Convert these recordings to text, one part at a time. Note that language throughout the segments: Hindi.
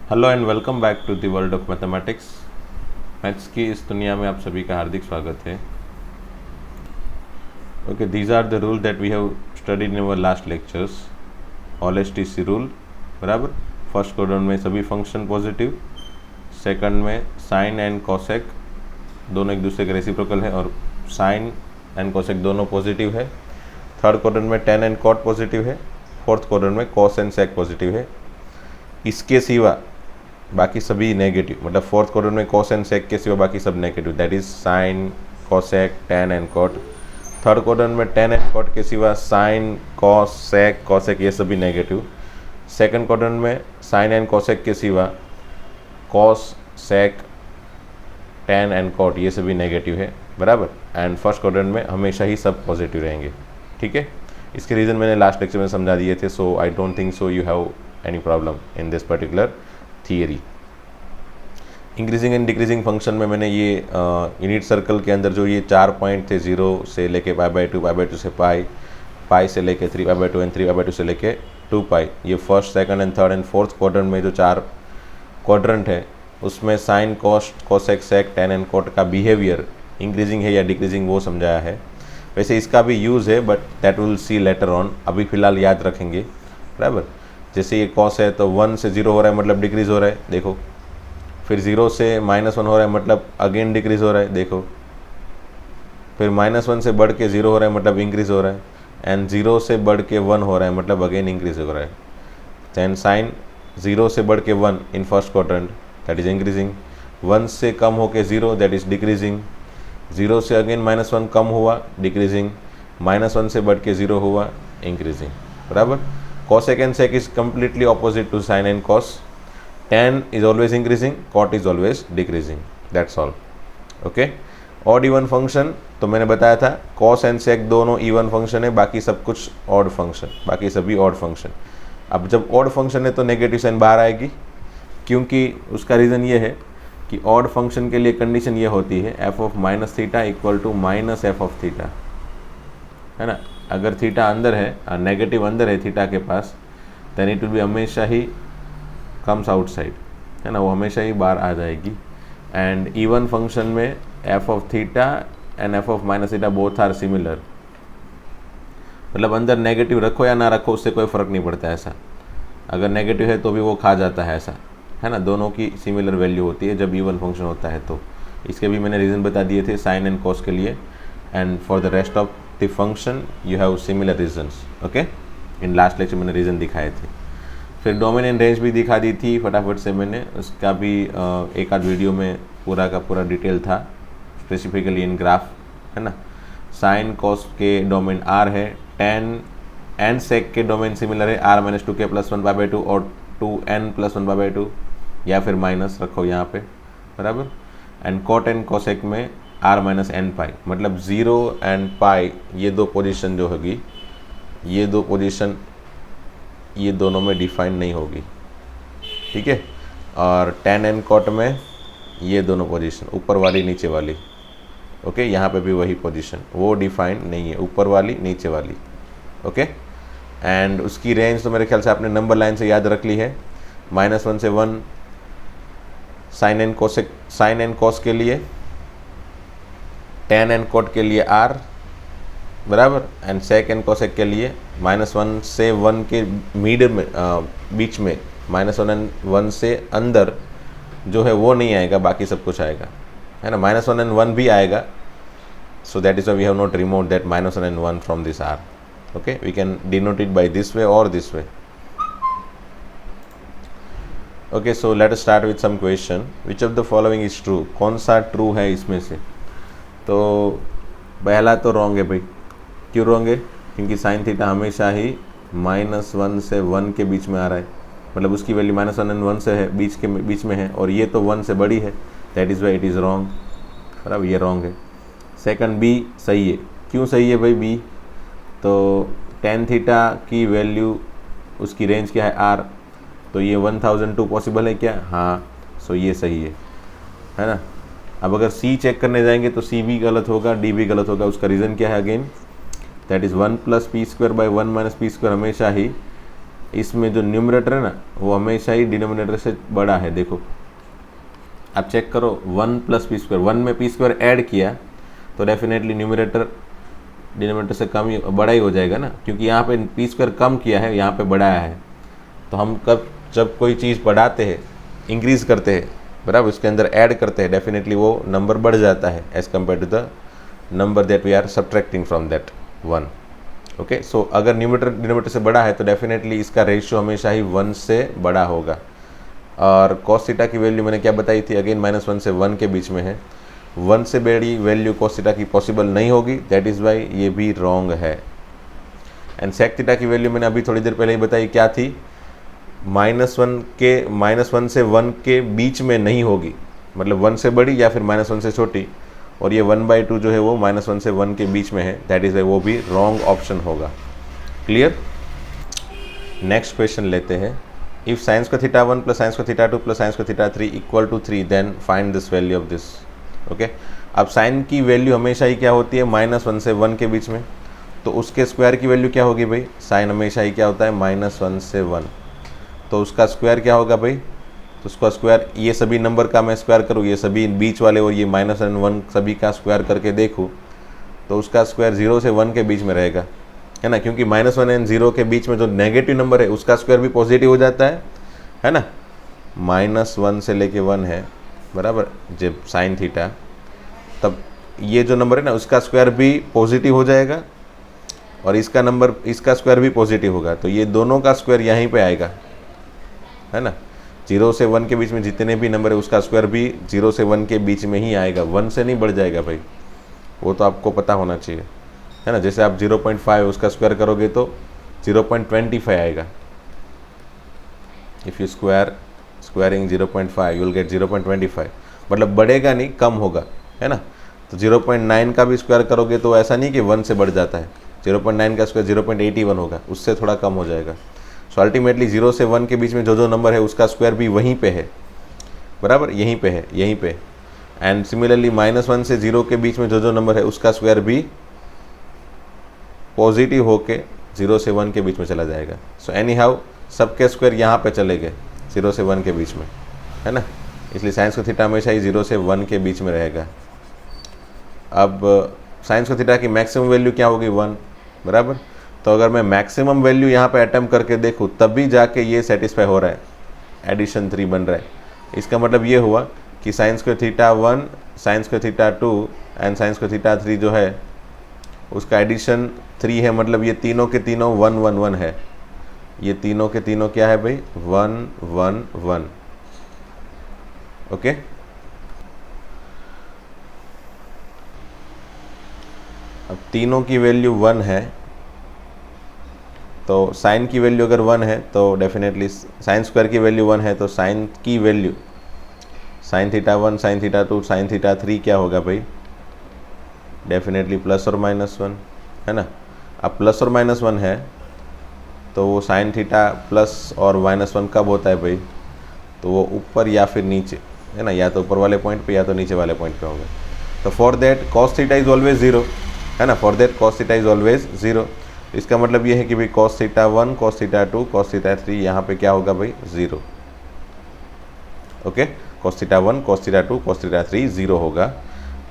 Hello and welcome back to the world of mathematics. Maths की इस दुनिया में आप सभी का हार्दिक स्वागत है। Okay, these are the rule that we have studied in our last lectures. All S T C rule, बराबर। फर्स्ट क्वाड्रेंट में सभी फंक्शन पॉजिटिव, सेकंड में साइन एंड कोसेक दोनों एक दूसरे के रेसिप्रोकल है और साइन एंड कोसेक दोनों पॉजिटिव है। थर्ड क्वाड्रेंट में टेन एंड कॉट पॉजिटिव है। फोर्थ क्वाड्रेंट में कॉस एंड सेक पॉजिटिव है। इसके सिवा बाकी सभी नेगेटिव, मतलब फोर्थ क्वाड्रेंट में कॉस एंड सेक के सिवा बाकी सब negative, that is sine, cosec, tan and cot. Third quadrant में टेन एंड कॉट के सिवा साइन, कॉस, सेक, कोसेक ये सभी नेगेटिव। सेकंड क्वाड्रेंट में साइन एंड कोसेक के सिवा cos, sec, tan and cot ये सभी नेगेटिव है, बराबर। एंड फर्स्ट क्वाड्रेंट में हमेशा ही सब पॉजिटिव रहेंगे, ठीक है। इसके रीज़न मैंने लास्ट लेक्चर में समझा दिए थे, so I don't think so you have any problem in this particular theory. Increasing and decreasing function में मैंने ये यूनिट सर्कल के अंदर जो ये 4 पॉइंट थे, 0 से लेके पाई/2 से पाई से लेके 3/2 एंड 3/2 से लेके 2 पाई, ये first, second and third and fourth quadrant में जो 4 क्वाड्रेंट है उसमें sine, cos, cosec, sec, tan and cot का बिहेवियर इंक्रीजिंग है या डिक्रीजिंग वो समझाया है। वैसे इसका भी यूज़ है but that will see later on, अभी फ़िलहाल याद रखेंगे, बराबर। जैसे ये कॉस है तो 1 से 0 हो रहा है मतलब डिक्रीज़ हो रहा है, देखो। फिर 0 से -1 हो रहा है मतलब अगेन डिक्रीज़ हो रहा है, देखो। फिर -1 से बढ़ के 0 हो रहा है मतलब इंक्रीज़ हो रहा है। एंड 0 से बढ़ के 1 हो रहा है मतलब अगेन इंक्रीज़ हो रहा है। दैन साइन 0 से बढ़ के 1 in first quadrant that is increasing. 1 से कम हो के 0 दैट इज डिक्रीजिंग। 0 से अगेन -1 कम हुआ, डिक्रीजिंग। -1 से बढ़ के 0 हुआ, इंक्रीजिंग, बराबर। Cosec and sec is completely opposite to sin and cos. Tan is always increasing, cot is always decreasing. That's all. Okay. Odd even function तो मैंने बताया था cos and sec दोनों even function है, बाकी सब कुछ odd function, बाकी सभी odd function। अब जब odd function है तो नेगेटिव साइन बाहर आएगी, क्योंकि उसका रीज़न ये है कि odd function के लिए कंडीशन ये होती है f of minus theta equal to minus F of theta, है ना। अगर थीटा अंदर है, नेगेटिव अंदर है थीटा के पास, देन इट विल बी हमेशा ही कम्स आउटसाइड, है ना, वो हमेशा ही बाहर आ जाएगी। एंड इवन फंक्शन में F of theta and F of minus theta both are similar, मतलब अंदर नेगेटिव रखो या ना रखो उससे कोई फ़र्क नहीं पड़ता, ऐसा। अगर नेगेटिव है तो भी वो खा जाता है, ऐसा, है ना। दोनों की सिमिलर वैल्यू होती है जब इवन फंक्शन होता है तो। इसके भी मैंने रीज़न बता दिए थे साइन एंड कॉस के लिए। And for the rest of the function you have similar reasons, okay. In last lecture मैंने रीज़न दिखाए थे। फिर डोमेन एंड रेंज भी दिखा दी थी फटाफट से मैंने, उसका भी एक आध वीडियो में पूरा का पूरा डिटेल था, स्पेसिफिकली इन ग्राफ, है ना। साइन कॉस के डोमेन आर है, टेन एंड सेक के डोमेन सिमिलर है, r-2k + 1/2 और 2n + 1/2, या फिर माइनस रखो यहाँ पे, बराबर। एंड कॉट एंड कोसेक में r-n पाई, मतलब 0 एंड पाई ये दो पोजीशन जो होगी, ये दो पोजीशन ये दोनों में डिफाइन नहीं होगी, ठीक है। और टेन एंड कॉट में ये दोनों पोजीशन, ऊपर वाली नीचे वाली, ओके। यहाँ पे भी वही पोजीशन, वो डिफाइन नहीं है, ऊपर वाली नीचे वाली, ओके। एंड उसकी रेंज तो मेरे ख्याल से आपने नंबर लाइन से याद रख ली है, -1 से 1 sine and cosec, sine and cos के लिए, टेन एंड कॉट के लिए r, बराबर। एंड सेक एंड कोसेक के लिए -1 से 1 के मीडियम में, बीच में, -1 एंड 1 से अंदर जो है वो नहीं आएगा, बाकी सब कुछ आएगा, है ना। -1 एंड 1 भी आएगा, so that is we have not remove that -1 and 1 from this r, okay. We can denote it by this way और this way, okay. So let us start with some question. Which of the following is true, कौन सा ट्रू है इसमें से। तो पहला तो रॉन्ग है भाई। क्यों रॉन्ग है, क्योंकि साइन थीटा हमेशा ही -1 से 1 के बीच में आ रहा है, मतलब उसकी वैल्यू -1 एंड 1 से है, बीच में है, और ये तो 1 से बड़ी है, that is why it is wrong, बराबर, ये रॉन्ग है। सेकंड बी सही है। क्यों सही है भाई बी, तो टेन थीटा की वैल्यू, उसकी रेंज क्या है r, तो ये 1002 पॉसिबल है क्या, हाँ, सो ये सही है ना। अब अगर सी चेक करने जाएंगे तो सी भी गलत होगा, डी भी गलत होगा। उसका रीज़न क्या है, again that is 1 + p² / 1 - p² हमेशा ही इसमें जो न्यूमरेटर है ना वो हमेशा ही डिनोमिनेटर से बड़ा है। देखो आप चेक करो, 1 प्लस पी स्क्वायर, 1 में पी स्क्वायर ऐड किया तो डेफिनेटली न्यूमरेटर डिनोमिनेटर से कम ही बड़ा ही हो जाएगा ना, क्योंकि यहाँ पे पी स्क्वायर कम किया है, यहाँ पे बढ़ाया है। तो हम जब कोई चीज़ बढ़ाते हैं, इंक्रीज करते हैं, बराबर, उसके अंदर ऐड करते हैं, डेफिनेटली वो नंबर बढ़ जाता है as compared to the number that we are subtracting from that 1। Okay, so अगर न्यूमरेटर डिनोमिनेटर से बड़ा है तो डेफिनेटली इसका रेशियो हमेशा ही 1 से बड़ा होगा। और कॉस थीटा की वैल्यू मैंने क्या बताई थी, अगेन -1 से 1 के बीच में है। 1 से बड़ी वैल्यू कॉस थीटा की पॉसिबल नहीं होगी, दैट इज़ वाई ये भी रॉन्ग है। एंड सेक थीटा की वैल्यू मैंने अभी थोड़ी देर पहले ही बताई, क्या थी, -1 से 1 के बीच में नहीं होगी, मतलब 1 से बड़ी या फिर -1 से छोटी, और ये 1/2 जो है वो -1 से 1 के बीच में है, दैट इज़ वाई वो भी रॉन्ग ऑप्शन होगा। क्लियर। नेक्स्ट क्वेश्चन लेते हैं। इफ साइंस का थीटा 1 प्लस साइंस का थीटा 2 प्लस साइंस का theta 3 equal to 3 then find this value of this. Okay, अब साइन की वैल्यू हमेशा ही क्या होती है, -1 से 1 के बीच में, तो उसके स्क्वायर की वैल्यू क्या होगी भाई, साइन हमेशा ही क्या होता है, -1 से 1, तो उसका स्क्वायर क्या होगा भाई, तो उसका स्क्वायर, ये सभी नंबर का मैं स्क्वायर करूँ, ये सभी बीच वाले और ये -1 सभी का स्क्वायर करके देखूँ, तो उसका स्क्वायर 0 से 1 के बीच में रहेगा, है ना, क्योंकि -1 एंड 0 के बीच में जो नेगेटिव नंबर है उसका स्क्वायर भी पॉजिटिव हो जाता है ना। -1 से लेके 1 है, बराबर, जब साइन थीटा, तब ये जो नंबर है ना उसका स्क्वायर भी पॉजिटिव हो जाएगा और इसका नंबर, इसका स्क्वायर भी पॉजिटिव होगा, तो ये दोनों का स्क्वायर यहीं पे आएगा, है ना। 0 से 1 के बीच में जितने भी नंबर है उसका स्क्वायर भी 0 से 1 के बीच में ही आएगा, 1 से नहीं बढ़ जाएगा भाई, वो तो आपको पता होना चाहिए, है ना। जैसे आप 0.5 उसका स्क्वायर करोगे तो 0.25 आएगा। If you squaring 0.5 you will get 0.25, मतलब बढ़ेगा नहीं, कम होगा, है ना। तो 0.9 का भी स्क्वायर करोगे तो ऐसा नहीं कि 1 से बढ़ जाता है, 0.9 का स्क्वायर 0.81 होगा, उससे थोड़ा कम हो जाएगा। सो अल्टीमेटली 0 से 1 के बीच में जो नंबर है उसका स्क्वायर भी वहीं पे है, बराबर, यहीं पे है, यहीं पे। एंड सिमिलरली -1 से 0 के बीच में जो नंबर है उसका स्क्वायर भी पॉजिटिव होके 0 से 1 के बीच में चला जाएगा। सो एनी हाउ सबके स्क्वायर यहाँ पे चले गए 0 से 1 के बीच में, है ना, इसलिए साइंस का थीटा हमेशा ही 0 से 1 के बीच में रहेगा। अब साइंस का थीटा की मैक्सिमम वैल्यू क्या होगी, 1, बराबर। तो अगर मैं मैक्सिमम वैल्यू यहाँ पे अटेम्प्ट करके देखूँ तभी जाके ये सेटिस्फाई हो रहा है, एडिशन 3 बन रहा है। इसका मतलब ये हुआ कि साइंस का थीटा 1, साइंस का थीटा 2 एंड साइंस का थीटा 3 जो है उसका एडिशन 3 है, मतलब ये तीनों के तीनों 1 1 1 है, ये तीनों के तीनों क्या है भाई, 1 1 1। ओके, अब तीनों की वैल्यू 1 है, तो साइन की वैल्यू अगर 1 है तो डेफिनेटली साइन स्क्वायर की वैल्यू 1 है, तो साइन की value sine theta 1, sine theta 2, sine theta 3 क्या होगा भाई, डेफिनेटली प्लस और -1, है ना। अब प्लस और -1 है तो वो साइन थीटा प्लस और -1 कब होता है भाई, तो वो ऊपर या फिर नीचे, है ना, या तो ऊपर वाले पॉइंट पे या तो नीचे वाले पॉइंट पे होगा। तो for that cos theta is always 0, है ना, for that cos theta is always 0। इसका मतलब ये है कि भाई cos theta 1, cos theta 2, cos theta 3 यहाँ पे क्या होगा भाई, 0। Okay, cos theta 1, cos theta 2, cos theta 3 0 होगा,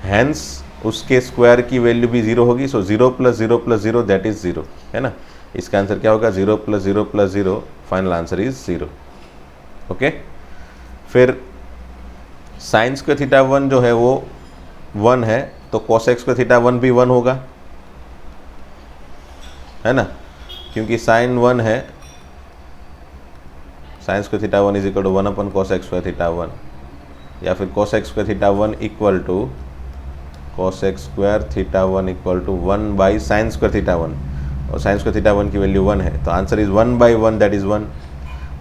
हैंस उसके स्क्वायर की वैल्यू भी 0 होगी। सो 0 + 0 + 0 दैट इज 0, है ना। इसका आंसर क्या होगा, 0 + 0 + 0, फाइनल आंसर इज 0। ओके, फिर साइंस का थीटा 1 जो है वो 1 है, तो कोसेक्स का थीटा 1 भी 1 होगा, है ना, क्योंकि साइन 1 है, साइंस का थीटा 1 = 1 / cos x² थीटा 1, या फिर cos x² theta 1 = cos x² theta 1 = 1/sin² theta 1, और sin² थीटा 1 की वैल्यू 1 है, तो आंसर इज 1/1 दैट इज 1।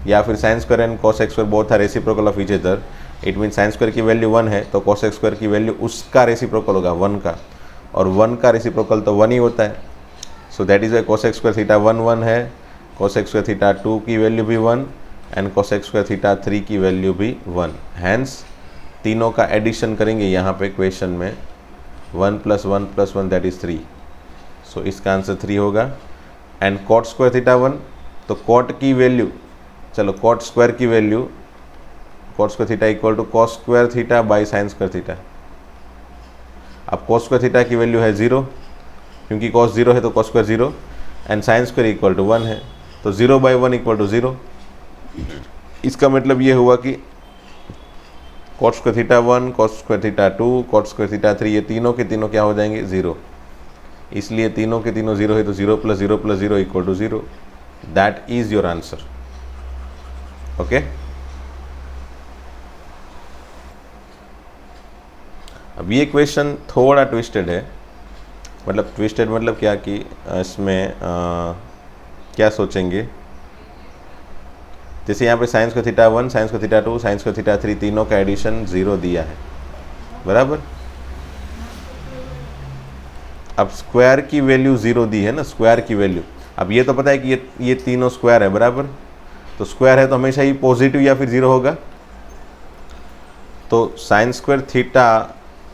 या फिर sin² and cos x² both are reciprocal of each other, it mean sin² की वैल्यू 1 है तो cos x² की वैल्यू उसका रेसिप्रोकल होगा 1 का, और 1 का रेसिप्रोकल तो 1 ही होता है। So that is why cos x² theta 1 1 है, cos x² थीटा 2 की वैल्यू भी 1 एंड cos x² थीटा 3 की वैल्यू भी 1। हैंस तीनों का एडिशन करेंगे यहाँ पे क्वेश्चन में, 1 + 1 + 1 दैट इज 3, सो इसका आंसर 3 होगा। एंड cot² थीटा 1, तो कॉट की वैल्यू, चलो कॉट स्क्वायर की value, cot square theta equal to cos square theta by sine square theta. अब कॉस स्क्वायर थीटा की वैल्यू है 0, क्योंकि कॉस 0 है तो cos square 0, and sine square equal to 1 है, तो 0/1 इक्वल टू 0। इसका मतलब ये हुआ कि cot square theta 1, cot square theta 2, cot square theta 3, ये तीनों के तीनों क्या हो जाएंगे 0। इसलिए तीनों के तीनों 0 है, तो 0 + 0 + 0 equal to 0। That is your answer. Okay, अब ये क्वेश्चन थोड़ा ट्विस्टेड है। मतलब ट्विस्टेड मतलब क्या कि इसमें क्या सोचेंगे, जैसे यहाँ पे sign square theta 1, sign square theta 2, sign square theta 3, तीनों का एडिशन 0 दिया है, बराबर। अब स्क्वायर की वैल्यू 0 दी है ना, स्क्वायर की वैल्यू। अब ये तो पता है कि ये तीनों स्क्वायर है, बराबर। तो स्क्वायर है तो हमेशा ही पॉजिटिव या फिर 0 होगा। तो साइन स्क्वायर थीटा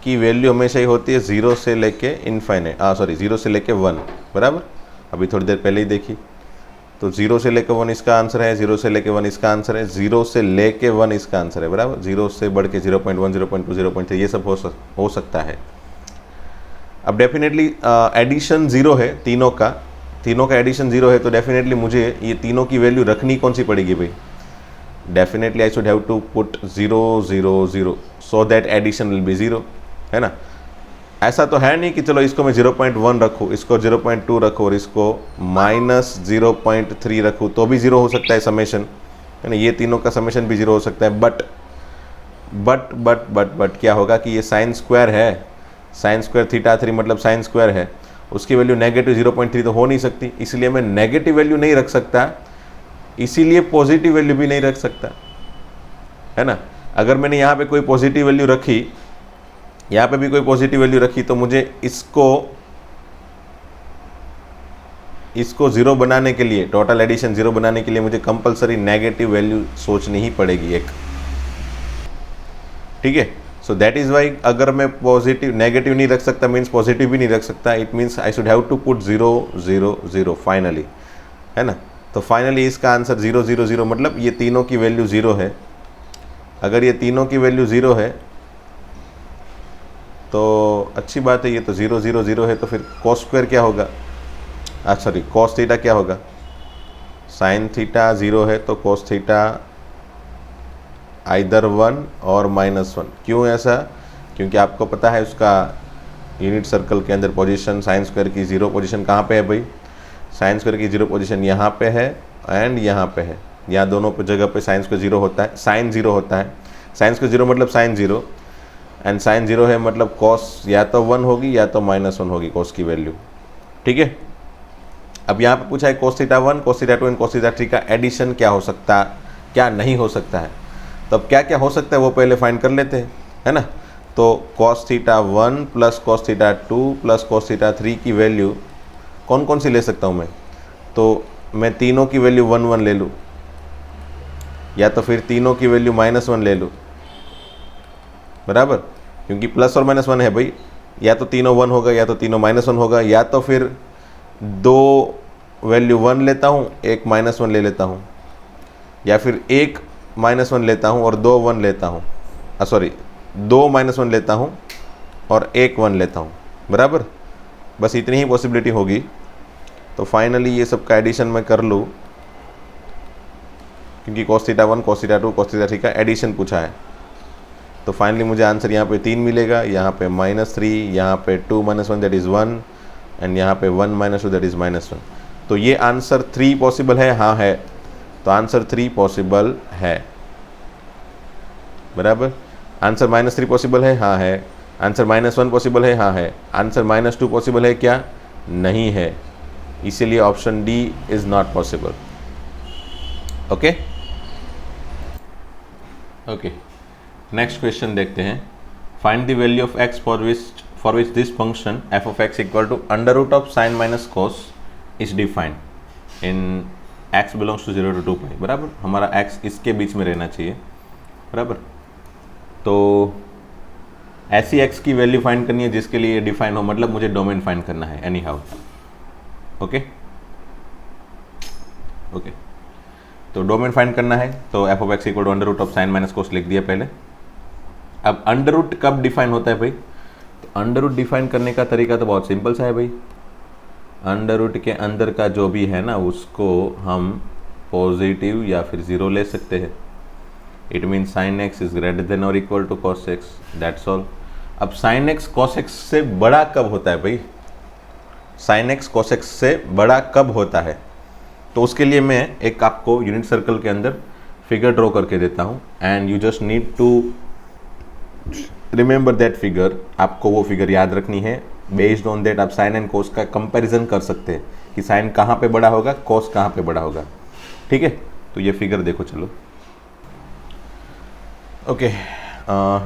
की वैल्यू हमेशा ही होती है 0 से लेके इनफाइनाइट, 0 से लेके 1, बराबर। अभी थोड़ी देर पहले ही देखी, तो 0 से लेके 1 इसका आंसर है, 0 से लेके 1 इसका आंसर है, 0 से लेके 1 इसका आंसर है, बराबर। 0 से बढ़ के 0.1, 0.2, 0.3 ये सब हो सकता है। अब डेफिनेटली एडिशन 0 है, तीनों का एडिशन 0 है, तो डेफिनेटली मुझे ये तीनों की वैल्यू रखनी कौन सी पड़ेगी भाई? Definitely I should have to put 0 0 0 so that addition will be 0, है ना। ऐसा तो है नहीं कि चलो इसको मैं 0.1 रखूँ, इसको 0.2 रखूँ और इसको -0.3 रखूँ तो भी 0 हो सकता है समेशन, है ना। ये तीनों का समेशन भी 0 हो सकता है। बट क्या होगा कि ये साइन स्क्वायर है, साइन स्क्वायर थीटा 3 मतलब साइन स्क्वायर है, उसकी वैल्यू नेगेटिव 0.3 तो हो नहीं सकती, इसलिए मैं नेगेटिव वैल्यू नहीं रख सकता, इसीलिए पॉजिटिव वैल्यू भी नहीं रख सकता, है ना। अगर मैंने यहाँ पे कोई पॉजिटिव वैल्यू रखी, यहाँ पे भी कोई पॉजिटिव वैल्यू रखी, तो मुझे इसको 0 बनाने के लिए, टोटल एडिशन 0 बनाने के लिए मुझे कंपलसरी नेगेटिव वैल्यू सोचनी ही पड़ेगी एक, ठीक है। सो दैट इज वाई अगर मैं नेगेटिव नहीं रख सकता मीन्स पॉजिटिव भी नहीं रख सकता, it means I should have to put 0 0 0 finally, है ना। तो फाइनली इसका आंसर 0 0 0 मतलब ये तीनों की वैल्यू 0 है। अगर ये तीनों की वैल्यू 0 है तो अच्छी बात है, ये तो 0 0 0 है, तो फिर कॉस स्क्वायर क्या होगा, सॉरी कॉस थीटा क्या होगा? साइन थीटा 0 है तो कॉस थीटा आइदर 1 और -1। क्यों ऐसा? क्योंकि आपको पता है उसका यूनिट सर्कल के अंदर पोजीशन साइन स्क्वायर की 0 पोजीशन कहाँ पे है भाई? साइन स्क्वायर की 0 पोजीशन यहाँ पे है एंड यहाँ पे है, यहाँ दोनों पे जगह पे साइन स्क्वायर 0 होता है, साइन 0 होता है। साइन स्क्वायर 0 मतलब साइन 0, एंड साइन 0 है मतलब कॉस या तो 1 होगी या तो -1 होगी कॉस की वैल्यू, ठीक है। अब यहाँ पे पूछा है cos theta 1, cos theta 2 and cos theta 3 का एडिशन क्या हो सकता, क्या नहीं हो सकता है। तो अब क्या क्या हो सकता है वो पहले फाइंड कर लेते हैं, है ना। तो cos theta 1 + cos theta 2 + cos theta 3 की वैल्यू कौन कौन सी ले सकता हूँ मैं? तो मैं तीनों की वैल्यू 1 1 ले लूँ, या तो फिर तीनों की वैल्यू -1 ले लूँ, बराबर, क्योंकि प्लस और -1 है भाई, या तो तीनों 1 होगा या तो तीनों -1 होगा, या तो फिर 2 वैल्यू 1 लेता हूँ, एक -1 ले लेता हूँ, या फिर एक -1 लेता हूँ और 2 1 लेता हूँ, सॉरी 2 -1 लेता हूँ और एक 1 लेता हूँ, बराबर। बस इतनी ही पॉसिबिलिटी होगी। तो फाइनली ये सब का एडिशन मैं कर लूँ, क्योंकि cos theta 1, cos theta 2, cos theta 3 का एडिशन पूछा है। तो फाइनली मुझे आंसर यहाँ पे 3 मिलेगा, यहाँ पे -3, यहाँ पे 2 -1 दैट इज़ 1, एंड यहाँ पे 1 -2 दैट इज़ -1। तो ये आंसर 3 पॉसिबल है, हाँ है। तो आंसर 3 पॉसिबल है, बराबर। आंसर -3 पॉसिबल है, हाँ है। आंसर -1 पॉसिबल है, हाँ है। आंसर -2 पॉसिबल है क्या? नहीं है। इसीलिए option D is not possible. Okay okay, next question देखते हैं। Find the value of x for which this function f of x equal to √ sin minus cos is defined in x belongs to 0 to 2π, बराबर। हमारा x इसके बीच में रहना चाहिए, बराबर। तो ऐसी x की वैल्यू फाइंड करनी है जिसके लिए डिफाइन हो, मतलब मुझे डोमेन फाइंड करना है एनी हाउ, ओके। ओके, तो डोमेन फाइंड करना है, तो F of X equal to under root of sine minus cos लिख दिया पहले। अब अंडर रूट कब डिफाइन होता है भाई? तो अंडर रूट डिफाइन करने का तरीका तो बहुत सिंपल सा है भाई। अंडर रूट के अंदर का जो भी है ना उसको हम पॉजिटिव या फिर ज़ीरो ले सकते हैं। It mean sine x is greater than और equal to cos x, that's all. अब साइन एक्स कॉस एक्स से बड़ा कब होता है भाई? साइन एक्स कॉस एक्स से बड़ा कब होता है? तो उसके लिए मैं एक आपको यूनिट सर्कल के अंदर फिगर ड्रॉ करके देता हूँ, and you just need to remember that figure. आपको वो फिगर याद रखनी है। बेस्ड ऑन दैट आप साइन एंड कोस का कंपैरिजन कर सकते हैं कि साइन कहाँ पे बड़ा होगा, कोस कहाँ पे बड़ा होगा। ठीक है, तो ये फिगर देखो चलो। ओके,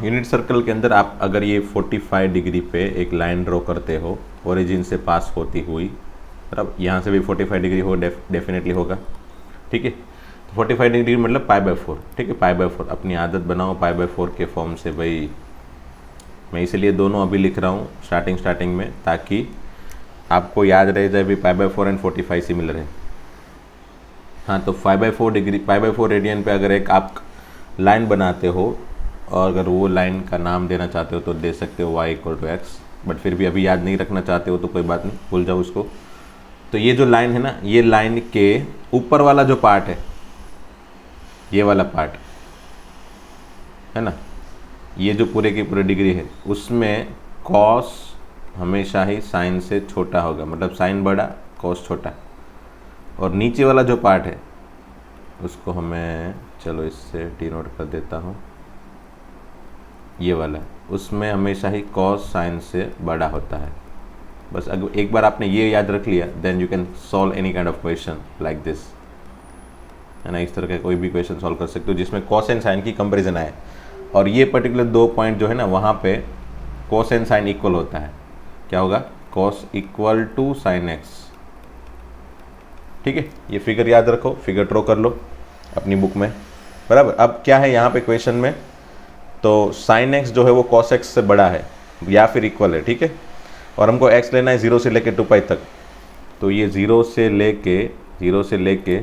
यूनिट सर्कल के अंदर आप अगर ये 45 डिग्री पे एक लाइन ड्रॉ करते हो ओरिजिन से पास होती हुई, मतलब यहाँ से भी 45 डिग्री हो डेफिनेटली होगा। ठीक है, तो 45 डिग्री मतलब π/4। ठीक है, π/4 अपनी आदत बनाओ π/4 के फॉर्म से भाई। मैं इसलिए दोनों अभी लिख रहा हूँ स्टार्टिंग में, ताकि आपको याद रह जाए भी π/4 एंड 45 सिमिलर है। हाँ, तो 5/4 डिग्री, π/4 रेडियन पे अगर एक आप लाइन बनाते हो और अगर वो लाइन का नाम देना चाहते हो तो दे सकते हो y equal to X, but फिर भी अभी याद नहीं रखना चाहते हो तो कोई बात नहीं, भूल जाओ उसको। तो ये जो लाइन है ना, ये लाइन के ऊपर वाला जो पार्ट है, ये वाला पार्ट है ना, ये जो पूरे की पूरे डिग्री है उसमें कॉस हमेशा ही साइन से छोटा होगा, मतलब साइन बड़ा कॉस छोटा। और नीचे वाला जो पार्ट है उसको हमें, चलो इससे डिनोट कर देता हूँ, ये वाला, उसमें हमेशा ही कॉस साइन से बड़ा होता है। बस अगर एक बार आपने ये याद रख लिया, then you can solve any kind of question like this, है ना। इस तरह का कोई भी क्वेश्चन सॉल्व कर सकते हो जिसमें कॉस एंड साइन की कंपैरिजन आए। और ये पर्टिकुलर 2 पॉइंट जो है ना, वहाँ पे कॉस एंड साइन इक्वल होता है। क्या होगा? Cos equal to sine X. ठीक है, ये फिगर याद रखो, फिगर ड्रॉ कर लो अपनी बुक में, बराबर। अब क्या है यहाँ पे क्वेश्चन में, तो साइन एक्स जो है वो कॉस एक्स से बड़ा है या फिर इक्वल है। ठीक है, और हमको एक्स लेना है 0 से लेके 2π तक। तो ये 0 से लेके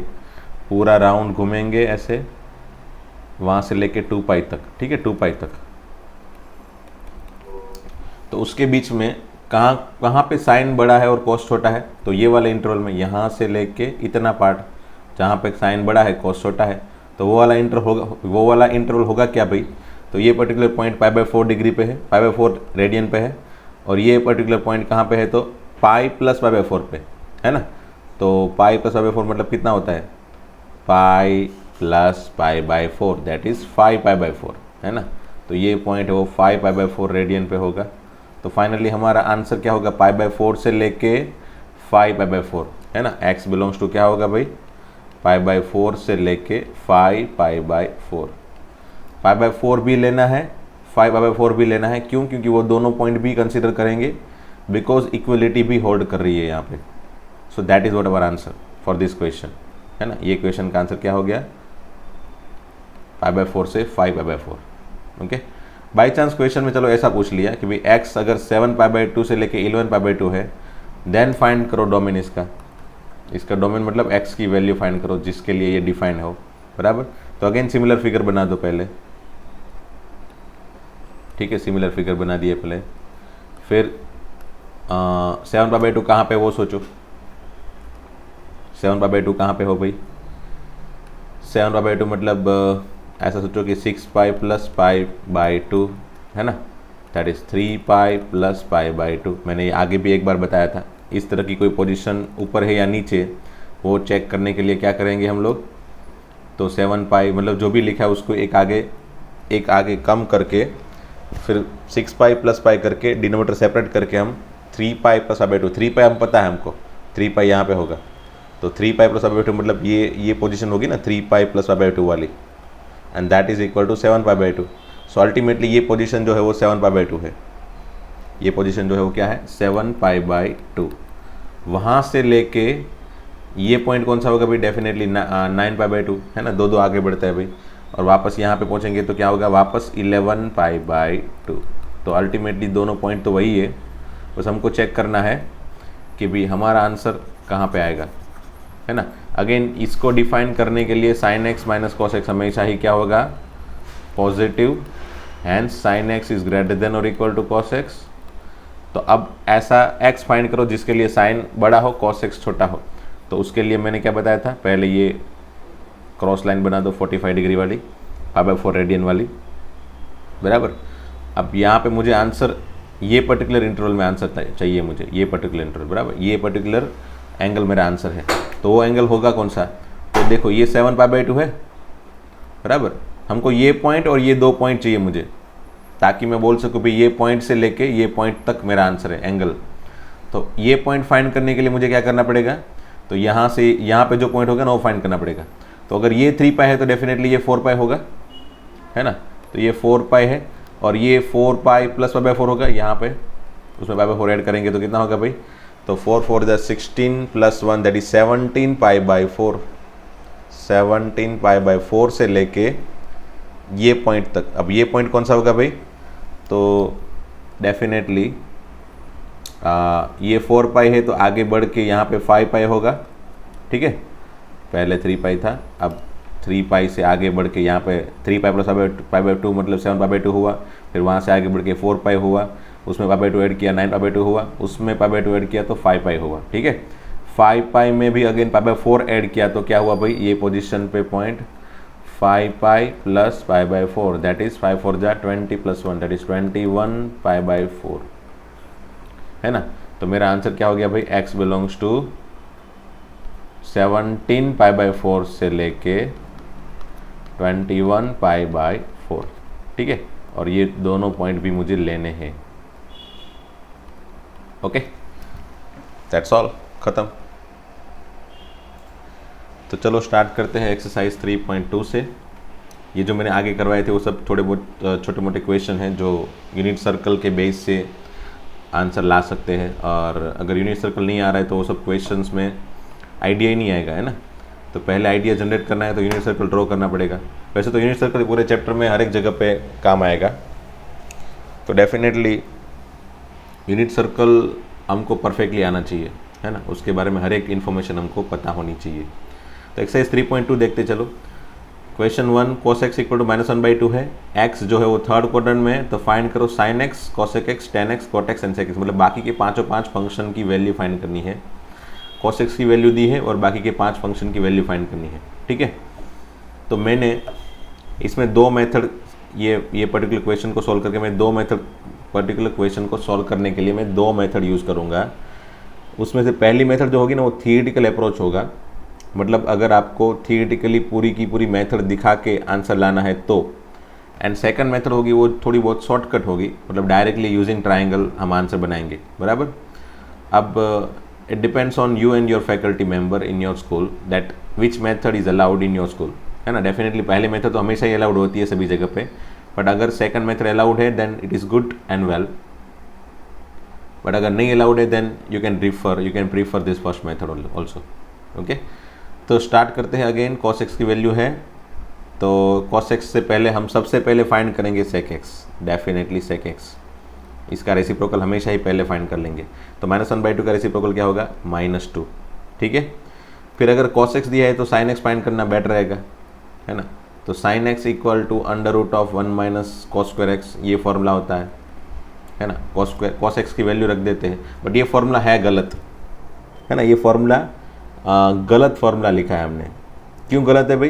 पूरा राउंड घूमेंगे ऐसे, वहाँ से लेके 2π तक। ठीक है, 2π तक। तो उसके बीच में कहाँ पे साइन बड़ा है और कॉस छोटा है? तो ये वाले इंटरवल में, यहाँ से लेके इतना पार्ट जहाँ पे साइन बड़ा है कॉस छोटा है, तो वो वाला इंटरवल होगा क्या भाई? तो ये पर्टिकुलर पॉइंट π/4 डिग्री पे है, π/4 रेडियन पे है, और ये पर्टिकुलर पॉइंट कहाँ पे है? तो π + π/4 पे है ना। तो π + π/4 मतलब कितना होता है? π + π/4, दैट इज़ 5π/4, है ना। तो ये पॉइंट है वो 5π/4 रेडियन पे होगा। तो फाइनली हमारा आंसर क्या होगा? π/4 से लेके 5π/4, है ना। x बिलोंग्स टू क्या होगा भाई? π/4 से लेके 5π/4। π/4 भी लेना है, 5π/4 भी लेना है। क्यों? क्योंकि वो दोनों पॉइंट भी कंसिडर करेंगे, बिकॉज इक्वलिटी भी होल्ड कर रही है यहाँ पे। So that is what our answer for this question, है ना। ये क्वेश्चन का आंसर क्या हो गया? π/4 से 5π/4। ओके, बाई चांस क्वेश्चन में चलो ऐसा पूछ लिया कि भाई x अगर 7π/2 से लेके 11π/2 है, देन फाइंड करो डोमेन इसका डोमेन मतलब x की वैल्यू फाइंड करो जिसके लिए ये डिफाइन हो, बराबर। तो अगेन सिमिलर फिगर बना दो पहले। ठीक है, सिमिलर फिगर बना दिए पहले। फिर 7π/2 कहाँ पे वो सोचो, 7π/2 कहाँ पे हो भाई? 7π/2 मतलब ऐसा सोचो कि 6π + π/2, है ना, दैट इज़ 3π + π/2। मैंने ये आगे भी एक बार बताया था। इस तरह की कोई पोजीशन ऊपर है या नीचे, वो चेक करने के लिए क्या करेंगे हम लोग? तो 7π मतलब जो भी लिखा है उसको एक आगे कम करके, फिर 6π + π करके डिनोमिनेटर सेपरेट करके हम 3π + π/2, 3π हम पता है हमको, 3π यहाँ पे होगा। तो 3π + π/2 मतलब ये पोजीशन होगी ना 3π + π/2 वाली, and that is equal to 7π/2। So ultimately ये पोजीशन जो है वो 7π/2 है। ये पोजीशन जो है वो क्या है? 7π/2। वहाँ से लेके ये पॉइंट कौन सा होगा भाई? डेफिनेटली 9π/2, है ना। दो आगे बढ़ता है भाई, और वापस यहाँ पे पहुँचेंगे तो क्या होगा? वापस 11π/2। तो अल्टीमेटली दोनों पॉइंट तो वही है, बस हमको चेक करना है कि भाई हमारा आंसर कहाँ पे आएगा, है ना। अगेन इसको डिफाइन करने के लिए sine X minus cos X हमेशा ही क्या होगा, positive, hence sine x is greater than और इक्वल टू कॉस एक्स। तो अब ऐसा एक्स फाइंड करो जिसके लिए साइन बड़ा हो कॉस एक्स छोटा हो। तो उसके लिए मैंने क्या बताया था, पहले ये क्रॉस लाइन बना दो 45 डिग्री वाली, π/4 रेडियन वाली, बराबर। अब यहाँ पे मुझे आंसर ये पर्टिकुलर इंटरवल में आंसर चाहिए मुझे, ये पर्टिकुलर इंटरवल, बराबर, ये पर्टिकुलर एंगल मेरा आंसर है। तो वो एंगल होगा कौन सा, तो देखो ये 7π/2 है, बराबर। हमको ये पॉइंट और ये 2 पॉइंट चाहिए मुझे, ताकि मैं बोल सकूँ भाई ये पॉइंट से लेके ये पॉइंट तक मेरा आंसर है एंगल। तो ये पॉइंट फाइंड करने के लिए मुझे क्या करना पड़ेगा, तो यहाँ से यहाँ पे जो पॉइंट होगा ना वो फाइंड करना पड़ेगा। तो अगर ये 3π है तो डेफिनेटली ये 4π होगा, है ना। तो ये 4π है और ये 4π + π/4 होगा यहाँ पे, उसमें π/4 ऐड करेंगे तो कितना होगा भाई, तो 4 4 16 + 1 दैट इज 17π/4, 17π/4 से लेके ये पॉइंट तक। अब ये पॉइंट कौन सा होगा भाई, तो डेफिनेटली ये 4π है तो आगे बढ़ के यहाँ पे 5π होगा, ठीक है। पहले 3π था, अब 3π से आगे बढ़ के यहाँ पे 3π + π/2 मतलब 7π/2 हुआ, फिर वहाँ से आगे बढ़ के 4π हुआ, उसमें π/2 ऐड किया 9π/2 हुआ, उसमें π/2 ऐड किया तो 5π हुआ, ठीक है। 5π में भी अगेन π/4 ऐड किया तो क्या हुआ भाई, ये पोजीशन पे पॉइंट 5π + π/4 दैट इज 5 4 जा 20 + 1 दैट इज 21π/4, है ना। तो मेरा आंसर क्या हो गया भाई, x बिलोंग्स टू 17π/4 से लेके 21π/4, ठीक है। और ये दोनों पॉइंट भी मुझे लेने हैं, ओके, दैट्स ऑल, खत्म। तो चलो स्टार्ट करते हैं एक्सरसाइज 3.2 से। ये जो मैंने आगे करवाए थे वो सब थोड़े बहुत छोटे मोटे क्वेश्चन हैं जो यूनिट सर्कल के बेस से आंसर ला सकते हैं, और अगर यूनिट सर्कल नहीं आ रहा है तो वो सब क्वेश्चंस में आइडिया ही नहीं आएगा, है ना। तो पहले आइडिया जनरेट करना है तो यूनिट सर्कल ड्रॉ करना पड़ेगा। वैसे तो यूनिट सर्कल पूरे चैप्टर में हर एक जगह पे काम आएगा, तो डेफिनेटली यूनिट सर्कल हमको परफेक्टली आना चाहिए, है ना। उसके बारे में हर एक इन्फॉर्मेशन हमको पता होनी चाहिए। तो एक्सरसाइज 3.2 देखते चलो। क्वेश्चन 1 cos x = -1/2 है, x जो है वो थर्ड क्वाड्रेंट में है, तो फाइंड करो sin x, cosec x, tan x, cot x and sec x, मतलब बाकी के पाँचों पाँच फंक्शन की वैल्यू फाइंड करनी है। cos x की वैल्यू दी है और बाकी के 5 फंक्शन की वैल्यू फाइंड करनी है, ठीक है। तो मैंने इसमें 2 मेथड, ये पर्टिकुलर क्वेश्चन को सॉल्व करके मैं 2 मेथड, पर्टिकुलर क्वेश्चन को सॉल्व करने के लिए मैं 2 मेथड यूज़ करूँगा। उसमें से पहली मेथड जो होगी ना वो थियरिटिकल अप्रोच होगा, मतलब अगर आपको थियरिटिकली पूरी की पूरी मेथड दिखा के आंसर लाना है तो। एंड सेकंड मेथड होगी वो थोड़ी बहुत शॉर्टकट होगी, मतलब डायरेक्टली यूजिंग ट्राइंगल हम आंसर बनाएंगे, बराबर। अब it depends on you and your faculty member in your school that which method is allowed in your school, है ना। डेफिनेटली पहले मेथड तो हमेशा ही अलाउड होती है सभी जगह पे, बट अगर सेकंड मेथड अलाउड है then it is good and well, but अगर नहीं अलाउड है then you can prefer this first method also, okay. तो स्टार्ट करते हैं। अगेन cos x की वैल्यू है, तो cos x से पहले हम सबसे पहले फाइंड करेंगे sec x, definitely sec x, इसका रेसिप्रोकल हमेशा ही पहले फाइंड कर लेंगे। तो -1/2 का रेसिप्रोकल क्या होगा, -2, ठीक है। फिर अगर cos x दिया है तो sin x फाइंड करना बेटर रहेगा, है ना। तो sin x = √1 - cos² x, ये फॉर्मूला होता है ना। cos x की वैल्यू रख देते हैं, बट ये फॉर्मूला है गलत, है ना। ये फॉर्मूला गलत फार्मूला लिखा है हमने। क्यों गलत है भाई,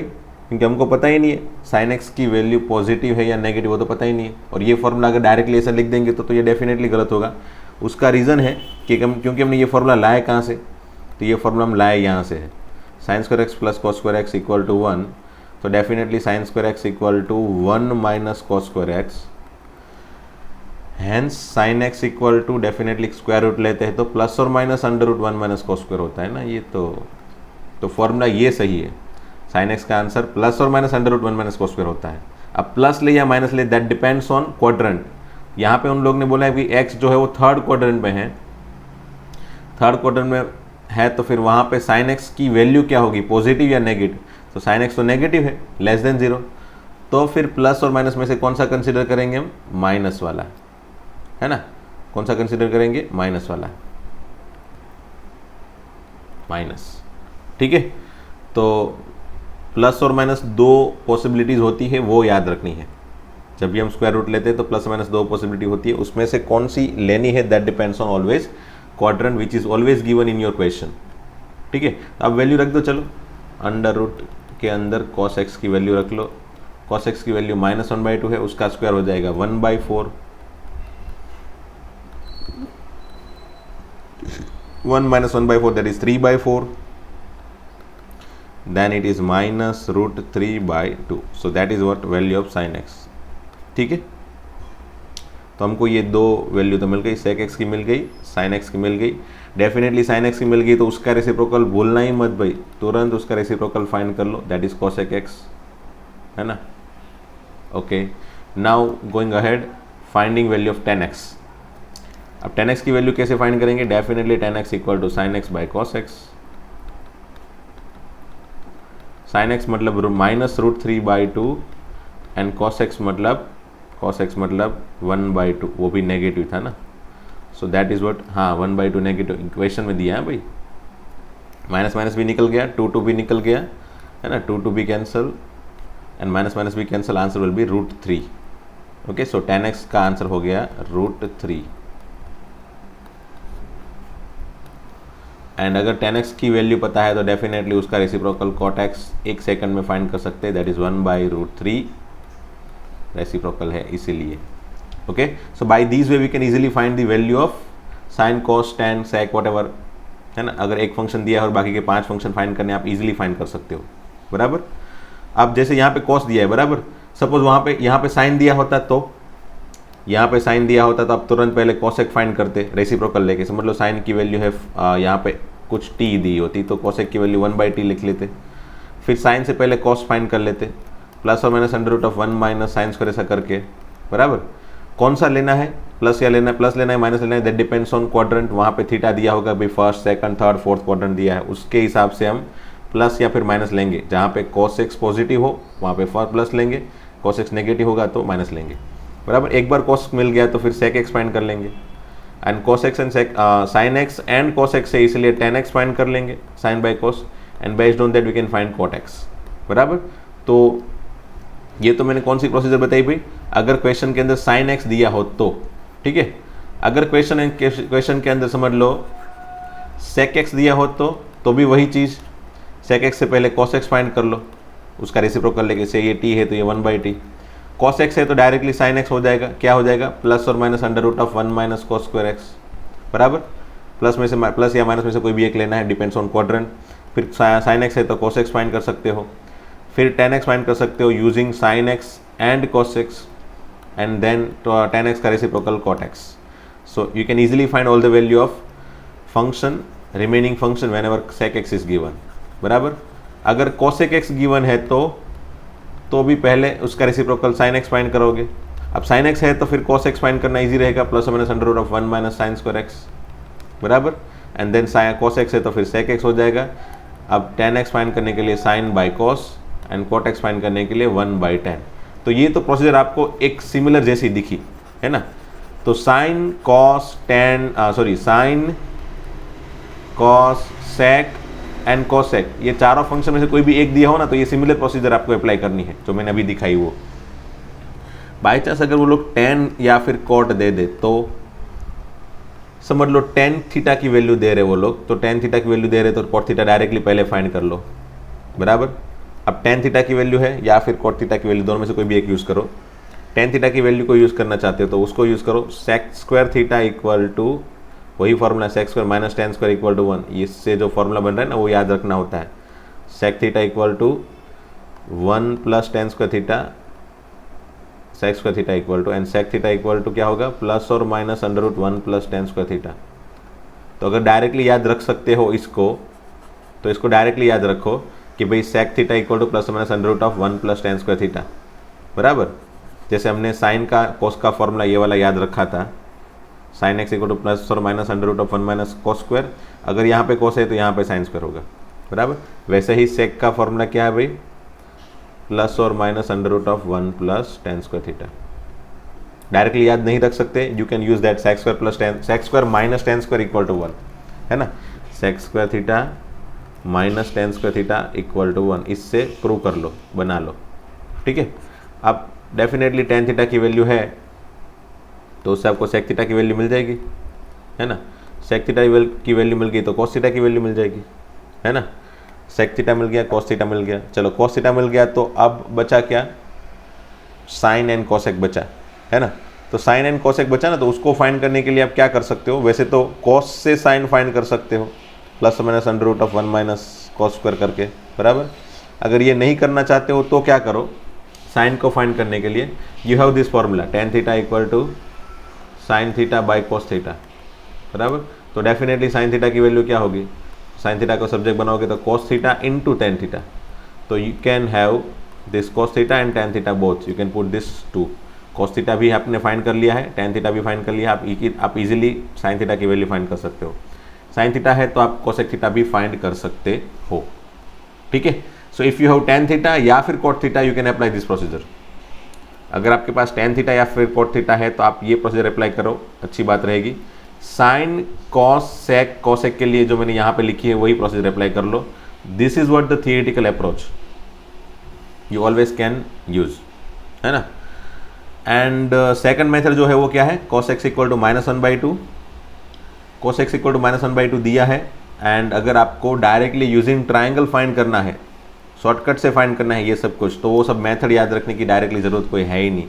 क्योंकि हमको पता ही नहीं है sin x की वैल्यू पॉजिटिव है या नेगेटिव, वो तो पता ही नहीं है। और ये फार्मूला अगर डायरेक्टली ऐसा लिख देंगे तो ये डेफिनेटली गलत होगा। उसका रीज़न है कि क्योंकि हमने ये फार्मूला लाया कहाँ से, तो ये फार्मूला हम लाए यहाँ से है, sin² x + cos² x = 1, तो definitely sin² x = 1 - cos² x, hence sin x = definitely square root लेते हैं तो +or -√1 - cos² होता है ना। ये तो फॉर्मूला ये सही है, sin x का आंसर +or -√1 - cos² होता है। अब प्लस ले या माइनस ले दैट डिपेंड्स ऑन क्वाड्रेंट। यहाँ पे उन लोग ने बोला है कि x जो है वो थर्ड क्वाड्रेंट में है, थर्ड क्वाड्रेंट में है, तो फिर वहाँ पे sin x की वैल्यू क्या होगी, पॉजिटिव या नेगेटिव। तो sin x तो नेगेटिव है, <0, तो फिर प्लस और माइनस में से कौन सा कंसिडर करेंगे हम, माइनस वाला, है ना। कौन सा कंसिडर करेंगे, माइनस वाला, माइनस, ठीक है। तो प्लस और माइनस 2 पॉसिबिलिटीज़ होती है, वो याद रखनी है। जब भी हम स्क्वायर रूट लेते हैं तो प्लस माइनस 2 पॉसिबिलिटी होती है, उसमें से कौन सी लेनी है that depends on always quadrant which is always given in your question. ठीक है, अब वैल्यू रख दो। चलो अंडर रूट के अंदर cos x की वैल्यू रख लो। cos x की वैल्यू -1/2 है, उसका स्क्वायर हो जाएगा 1/4। 1 - 1/4 that is 3/4, then it is -√3/2, so that is what value of sin x। ठीक है, तो हमको ये दो वैल्यू तो मिल गई, sec x की मिल गई, sin x की मिल गई। डेफिनेटली sin x की मिल गई तो उसका रेसिप्रोकल भूलना ही मत भाई, तुरंत उसका रेसिप्रोकल फाइंड कर लो, दैट इज cosec x, है ना। Okay, now going ahead, finding value of 10x। अब 10x की वैल्यू कैसे फाइंड करेंगे? Definitely 10x equal to sin x by cos x। sin x मतलब -√3/2 एंड cos x मतलब 1/2, वो भी नेगेटिव था ना, सो दैट इज व्हाट, हाँ 1/2 नेगेटिव इक्वेशन में दिया है भाई। माइनस माइनस भी निकल गया, 2 भी निकल गया, है ना, 2 भी कैंसिल एंड माइनस माइनस भी cancel, answer will be √3। Okay, so 10x का आंसर हो गया √3। एंड अगर 10x की वैल्यू पता है तो डेफिनेटली उसका रेसिप्रोकल cot x 1 सेकंड में फाइंड कर सकते हैं, दैट इज 1/√3 रेसिप्रोकल है इसीलिए। Okay, so by this way we can easily find the value of sin, cos, tan, sec whatever, है ना। अगर एक फंक्शन दिया है और बाकी के 5 फंक्शन फाइंड करने, आप इजीली फाइंड कर सकते हो, बराबर। अब जैसे यहाँ पे cos दिया है, बराबर, सपोज वहाँ पे यहाँ पे sin दिया होता तो यहाँ पे sin दिया होता तो आप तुरंत पहले cosec फाइंड करते रेसिप्रोकल लेके। समझ लो sin की वैल्यू है यहाँ पे कुछ t दी होती तो cosec की वैल्यू 1/t लिख लेते, फिर sin से पहले cos फाइंड कर लेते, प्लस और माइनस √1 - sin स्क्वायर ऐसा करके, बराबर। कौन सा लेना है, प्लस या लेना है, प्लस लेना है, माइनस लेना है, दैट डिपेंड्स ऑन क्वाड्रेंट। वहाँ पे थीटा दिया होगा भाई, first, second, third, fourth quadrant दिया है, उसके हिसाब से हम प्लस या फिर माइनस लेंगे। जहाँ पे cos x पॉजिटिव हो वहाँ पे प्लस लेंगे, cos x नेगेटिव होगा तो माइनस लेंगे, बराबर। एक बार cos मिल गया तो फिर sec x फाइंड कर लेंगे, and cos x and sin x and cos x से इसलिए tan x फाइंड कर लेंगे, sin by cos, and based on that we can find cot x, बराबर। तो ये तो मैंने कौन सी प्रोसीजर बताई भाई, अगर क्वेश्चन के अंदर sin x दिया हो तो, ठीक है। अगर क्वेश्चन के अंदर समझ लो sec x दिया हो तो भी वही चीज़, sec x से पहले cos x फाइंड कर लो, उसका रेसिप्रोकल लेके, से ये t है तो ये 1/t, cos x है तो डायरेक्टली sin x हो जाएगा, क्या हो जाएगा, प्लस और माइनस √1 - cos स्क्वायर x, बराबर। प्लस में से प्लस या माइनस में से कोई भी एक लेना है, डिपेंड्स ऑन क्वाड्रेंट। फिर sin x है तो cos x फाइंड कर सकते हो, फिर tan x फाइंड कर सकते हो using sin x and cos x, and then tan x का reciprocal cot x। So you can easily find all the value of function, remaining function whenever sec x is given, बराबर। अगर cosec x गिवन है तो भी पहले उसका रेसिप्रोकल sin x फाइंड करोगे। अब sin x है तो फिर cos x फाइंड करना इजी रहेगा, प्लस और माइनस √1 - sin स्क्वायर x, बराबर। एंड देन cos x है तो फिर sec x हो जाएगा। अब tan x फाइंड करने के लिए sin by cos and cot x find करने के लिए 1/tan। तो ये तो प्रोसीजर आपको एक सिमिलर जैसी दिखी, है ना। तो sin, cos, tan, sin, cos, sec and cosec, ये चारों फंक्शन में से कोई भी एक दिया हो ना तो ये सिमिलर प्रोसीजर आपको अप्लाई करनी है जो मैंने अभी दिखाई। वो बाई चांस अगर वो लोग tan या फिर cot दे दे तो समझ लो tan थीटा की वैल्यू दे रहे वो लोग, तो tan थीटा की वैल्यू दे रहे तो cot थीटा डायरेक्टली पहले फाइंड कर लो, बराबर। अब tan थीटा की वैल्यू है या फिर cot थीटा की वैल्यू, दोनों में से कोई भी एक यूज़ करो। tan थीटा की वैल्यू को यूज़ करना चाहते हो तो उसको यूज़ करो, sec square theta equal to वही formula sec square minus tan square equal to 1, इससे जो फॉर्मूला बन रहा है ना वो याद रखना होता है। sec theta equal to 1 + tan square theta, sec square theta equal to, and sec theta equal to क्या होगा, प्लस और माइनस √1 + tan स्क्वायर थीटा। तो अगर डायरेक्टली याद रख सकते हो इसको तो इसको डायरेक्टली याद रखो कि भाई sec theta equal two plus minus √1 + tan square theta, बराबर। जैसे हमने साइन का cos का फॉर्मूला ये वाला याद रखा था, sin x equal two plus और माइनस √1 - cos स्क्वायर, अगर यहाँ पे cos है तो यहाँ पे sin स्क्वायर होगा, बराबर। वैसे ही sec का फॉर्मूला क्या है भाई, प्लस और minus √1 + tan square theta. Directly याद नहीं रख सकते, you can use that sec square minus tan square equal to 1, है ना। sec square theta minus tan square theta equal to 1, इससे प्रूव कर लो, बना लो। ठीक है, अब डेफिनेटली टेन थीटा की वैल्यू है तो उससे आपको सेक थीटा की वैल्यू मिल जाएगी, है ना। सेक थीटा की वैल्यू मिल गई तो कॉस थीटा की वैल्यू मिल जाएगी, है ना। सेक थीटा मिल गया, कॉस थीटा मिल गया, चलो कॉस थीटा मिल गया तो अब बचा क्या, साइन एंड कॉसेक बचा, है ना। तो साइन एंड कॉसेक बचा ना, तो उसको फाइंड करने के लिए आप क्या कर सकते हो, वैसे तो कॉस से साइन फाइंड कर सकते हो, plus minus under root of 1 minus cos square करके, बराबर। अगर ये नहीं करना चाहते हो तो क्या करो, साइन को फाइंड करने के लिए you have this formula tan theta equal to sine theta by cos theta, बराबर। तो डेफिनेटली साइन थीटा की वैल्यू क्या होगी, साइन थीटा को सब्जेक्ट बनाओगे तो cos theta into tan theta, तो you can have this cos theta and tan theta both, you can put this two. Cos theta भी आपने फाइंड कर लिया है, टेन थीटा भी फाइंड कर लिया, आप इजीली साइन थीटा की वैल्यू फाइंड कर सकते हो। साइन थीटा है तो आप कोसेक थीटा भी फाइंड कर सकते हो, ठीक है। So if you have tan theta या फिर cot theta you can apply this procedure. अगर आपके पास टेन थीटा या फिर कॉट थीटा है तो आप ये प्रोसीजर अप्लाई करो, अच्छी बात रहेगी। साइन कॉस सेक कॉसेक के लिए जो मैंने यहाँ पे लिखी है वही प्रोसीजर अप्लाई कर लो। This is what the theoretical approach you always can use, है ना। एंड सेकंड मेथड जो है वो क्या है, cos x equal to minus one by two, cos x equal to minus one by two दिया है। एंड अगर आपको डायरेक्टली यूजिंग ट्राइंगल फाइंड करना है, शॉर्टकट से फाइंड करना है ये सब कुछ, तो वो सब मेथड याद रखने की डायरेक्टली ज़रूरत कोई है ही नहीं।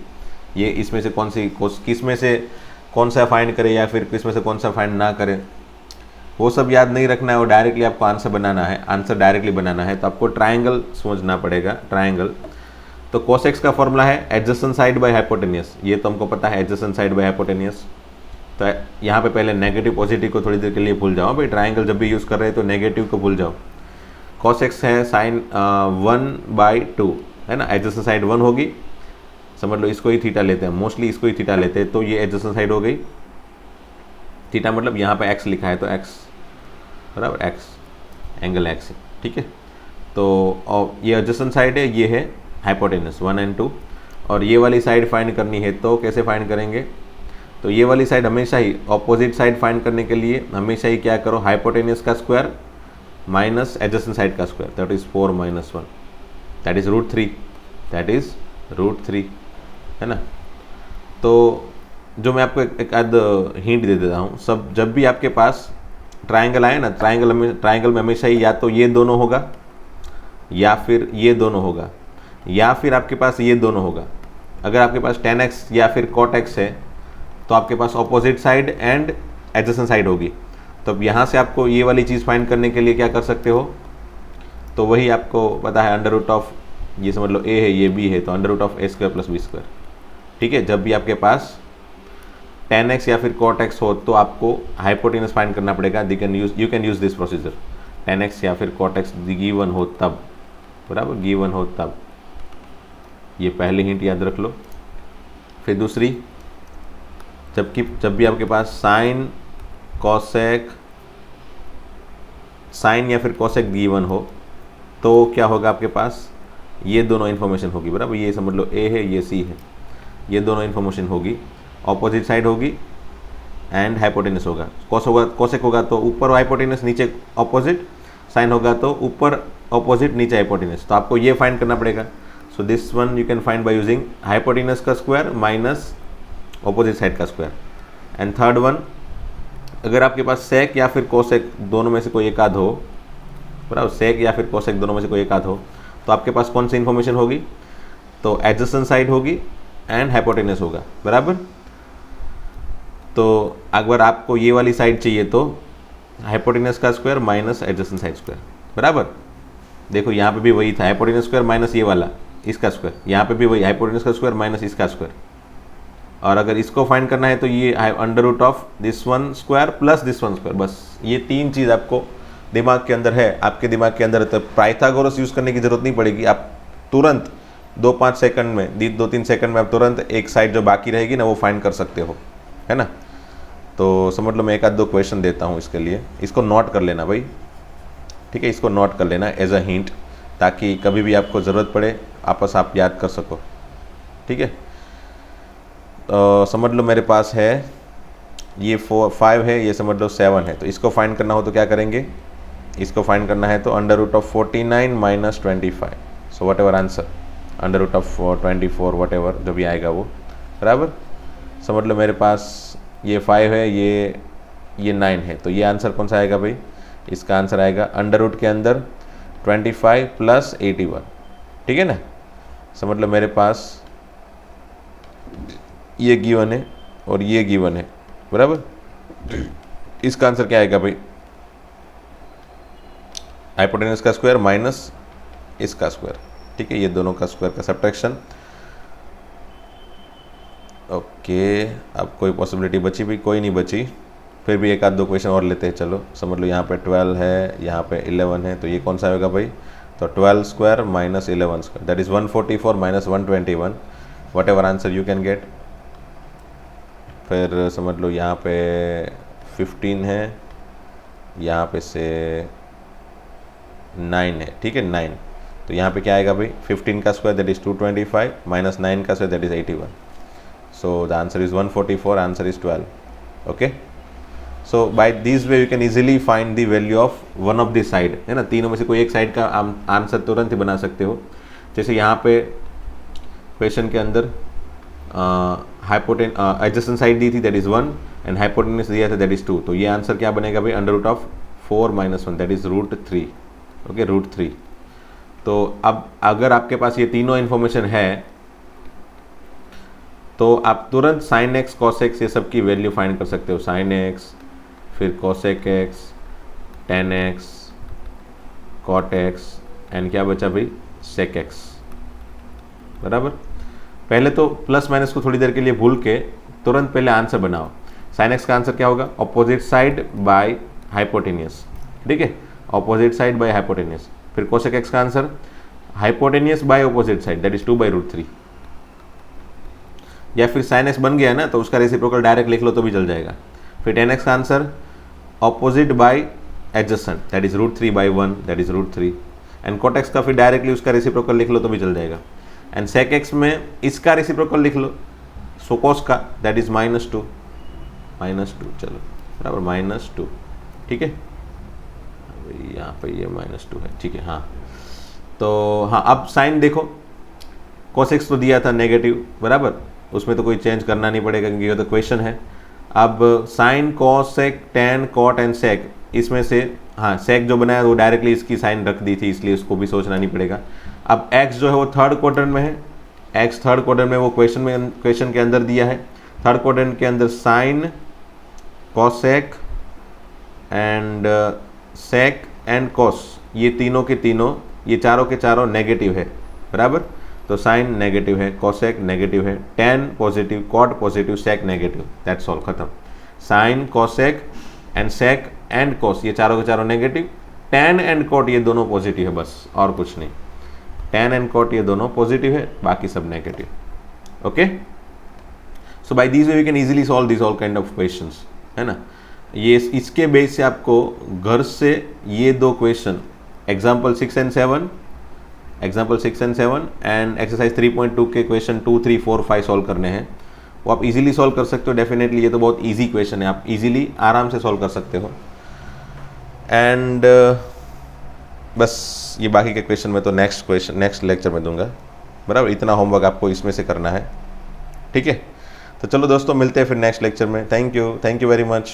ये इसमें से किस में से कौन सा फाइंड करे या फिर किस में से कौन सा फाइंड ना करे, वो सब याद नहीं रखना है। और डायरेक्टली आपको आंसर बनाना है, आंसर डायरेक्टली बनाना है तो आपको ट्राइंगल समझना पड़ेगा। ट्राइंगल तो cos x का फॉर्मूला है एडजेसेंट साइड बाय हाइपोटेनियस, ये तो हमको पता है एडजेसेंट साइड बाय हाइपोटेनियस। तो यहाँ पे पहले नेगेटिव पॉजिटिव को थोड़ी देर के लिए भूल जाओ भाई, ट्राइंगल जब भी यूज़ कर रहे हैं तो नेगेटिव को भूल जाओ। cos x है साइन 1/2, है ना, एडजेसेंट साइड 1 होगी, समझ लो इसको ही थीटा लेते हैं, मोस्टली इसको ही थीटा लेते हैं, तो ये एडजेसेंट साइड हो गई। थीटा मतलब यहाँ पे x लिखा है तो x, बराबर, x एंगल x है, ठीक है। तो और ये एडजेसेंट साइड है, ये है हाइपोटेनस 1 और 2, और ये वाली साइड फाइंड करनी है तो कैसे फाइंड करेंगे, तो ये वाली साइड हमेशा ही ऑपोजिट साइड फाइंड करने के लिए हमेशा ही क्या करो, हाइपोटेनस का स्क्वायर माइनस एडजेसेंट साइड का square, that is 4 - 1, that is √3, that is √3, है ना। तो जो मैं आपको एक आध हिंट दे देता हूँ, सब जब भी आपके पास ट्राइंगल आए ना, ट्राइंगल में हमेशा ही या तो ये दोनों होगा या फिर ये दोनों होगा या फिर आपके पास ये दोनों होगा। अगर आपके पास tan x या फिर cot x है तो आपके पास opposite side and adjacent side होगी। तो अब यहाँ से आपको ये वाली चीज़ फाइंड करने के लिए क्या कर सकते हो, तो वही आपको पता है अंडर रूट ऑफ, ये समझ लो a है ये b है, तो under root of a² + b², ठीक है। जब भी आपके पास tan x या फिर cot x हो तो आपको हाइपोटेनस फाइंड करना पड़ेगा। You can use this procedure, tan x या फिर cot x गिवन हो तब, बराबर, गिवन हो तब। ये पहली हिंट याद रख लो। फिर दूसरी, जब भी आपके पास साइन कॉसेक, साइन या फिर कॉसेक गिवन हो तो क्या होगा, आपके पास ये दोनों इन्फॉर्मेशन होगी, बराबर। ये समझ लो a है ये c है, ये दोनों इन्फॉर्मेशन होगी, ऑपोजिट साइड होगी एंड हाइपोटेनस होगा। कॉसेक होगा तो ऊपर हाइपोटेनस नीचे ऑपोजिट, साइन होगा तो ऊपर ऑपोजिट नीचे हाइपोटेनस। तो आपको ये फाइंड करना पड़ेगा। So this one you can find by using hypotenuse का स्क्वायर माइनस ऑपोजिट साइड का स्क्वायर। एंड थर्ड वन, अगर आपके पास सेक या फिर कोसेक दोनों में से कोई एक आध हो, बराबर, सेक या फिर कोसेक दोनों में से कोई एक आध हो, तो आपके पास कौन सी इन्फॉर्मेशन होगी, तो एडजेसेंट साइड होगी एंड हाइपोटेनस होगा, बराबर। तो अगर आपको ये वाली साइड चाहिए तो हाइपोटेनस का square minus adjacent side square, बराबर। देखो यहाँ पे भी वही था, हाइपोटेनस स्क्वायर माइनस ये वाला इसका स्क्वायर, यहाँ पे भी वही हाइपोटेनस का स्क्वायर माइनस इसका स्क्वायर। और अगर इसको फाइंड करना है तो ये under root of this one square plus this one square, बस ये तीन चीज़ आपको दिमाग के अंदर है, आपके दिमाग के अंदर है। तो पाइथागोरस यूज़ करने की जरूरत नहीं पड़ेगी, आप तुरंत 2-5 सेकंड में, 2-3 सेकंड में आप तुरंत एक साइड जो बाकी रहेगी ना वो फाइंड कर सकते हो, है ना। तो समझ लो मैं एक आध दो क्वेश्चन देता हूँ इसके लिए, इसको नोट कर लेना भाई, ठीक है, इसको नोट कर लेना एज अ हिंट, ताकि कभी भी आपको ज़रूरत पड़े आपस आप याद कर सको, ठीक है। तो समझ लो मेरे पास है ये 5 है, ये समझ लो 7 है, तो इसको फाइंड करना हो तो क्या करेंगे, इसको फाइंड करना है तो under root of 49 minus 25, so whatever answer under root of 24 whatever जो भी आएगा वो, बराबर। समझ लो मेरे पास ये 5 है, ये 9 है, तो ये आंसर कौन सा आएगा भाई, इसका आंसर आएगा अंडर रूट के अंदर 25 प्लस 81, ठीक है ना। समझ लो मेरे पास ये गिवन है और ये गिवन है, बराबर। इसका आंसर क्या आएगा भाई, हाइपोटेनस का स्क्वायर माइनस इसका स्क्वायर, ठीक है, ये दोनों का स्क्वायर का सब्ट्रैक्शन। ओके, अब कोई पॉसिबिलिटी बची भी, कोई नहीं बची, फिर भी एक आध दो क्वेश्चन और लेते हैं। चलो समझ लो यहाँ पे 12 है, यहाँ पे 11 है, तो ये कौन सा होगा भाई, तो 12 square minus 11 square, that is 144 minus 121, what ever answer you can get. फिर समझ लो यहाँ पे 15 है, यहाँ पे से 9 है, ठीक है 9, तो यहाँ पे क्या आएगा भाई, 15 का स्क्वायर दैट इज 225 माइनस 9 का square that is 81, so the answer is 144, answer is 12, okay. So by this way you can easily find the value of one of the side, है ना, तीनों में से कोई एक साइड का आंसर तुरंत ही बना सकते हो। जैसे यहाँ पे क्वेश्चन के अंदर एडजेसेंट साइड दी थी दैट इज 1 एंड हाइपोटेनस दिया था दैट इज 2, तो ये आंसर क्या बनेगा भाई, under root of 4 minus 1 that is √3, okay √3। तो अब अगर आपके पास ये तीनों इन्फॉर्मेशन है तो आप तुरंत साइन एक्स कॉस एक्स ये सब की वैल्यू फाइंड कर सकते हो, साइन एक्स, फिर cosec x, tan x, cot x and क्या बचा भाई, सेक एक्स, बराबर। पहले तो प्लस माइनस को थोड़ी देर के लिए भूल के तुरंत पहले आंसर बनाओ। साइन एक्स का आंसर क्या होगा, ऑपोजिट साइड बाय हाइपोटेनियस, ठीक है, ऑपोजिट साइड बाय हाइपोटेनियस। फिर कोसेक एक्स का answer hypotenuse by opposite side that is 2/√3, या फिर साइन एक्स बन गया ना तो उसका रेसिप्रोकल डायरेक्ट लिख लो तो भी चल जाएगा। फिर टेन एक्स का answer opposite by adjacent that is √3/1 that is √3, and cot x का फिर डायरेक्टली उसका रेसिप्रोकल लिख लो तो भी चल जाएगा। एंड सेक एक्स में इसका रेसिप्रोकल लिख लो, सो कॉस का दैट इज -2, चलो बराबर -2, ठीक है, यहाँ पे ये -2 है, ठीक है। हाँ तो हाँ अब साइन देखो, कॉस एक्स तो दिया था नेगेटिव, बराबर, उसमें तो कोई चेंज करना नहीं पड़ेगा क्योंकि ये तो क्वेश्चन है। अब sine cos sec tan cot and sec, इसमें से हाँ सेक जो बनाया वो डायरेक्टली इसकी साइन रख दी थी इसलिए उसको भी सोचना नहीं पड़ेगा। अब एक्स जो है वो थर्ड क्वाड्रेंट में है, एक्स थर्ड क्वाड्रेंट में वो क्वेश्चन के अंदर दिया है, थर्ड क्वाड्रेंट के अंदर sine cosec and sec and cos, ये तीनों के तीनों, ये चारों के चारों नेगेटिव है, बराबर। तो साइन नेगेटिव है, कॉसेक नेगेटिव है, tan positive, cot positive, sec negative, that's all, खत्म। Sine cosec and sec and cos ये चारों के चारों नेगेटिव, टेन एंड कॉट ये दोनों पॉजिटिव है, बस और कुछ नहीं। टेन एंड कॉट ये दोनों पॉजिटिव है, बाकी सब negative, okay. So by this way we can easily solve this all kind of questions, है ना। ये इसके बेस से आपको घर से ये दो question example 6 and 7 and exercise 3.2 के क्वेश्चन 2, 3, 4, 5 सॉल्व करने हैं, वो आप इजीली सॉल्व कर सकते हो डेफिनेटली। ये तो बहुत इजी क्वेश्चन है, आप इजीली आराम से सॉल्व कर सकते हो। एंड बस ये बाकी के क्वेश्चन में तो नेक्स्ट लेक्चर में दूंगा, बराबर। इतना होमवर्क आपको इसमें से करना है, ठीक है। तो चलो दोस्तों मिलते हैं फिर नेक्स्ट लेक्चर में। Thank you very much.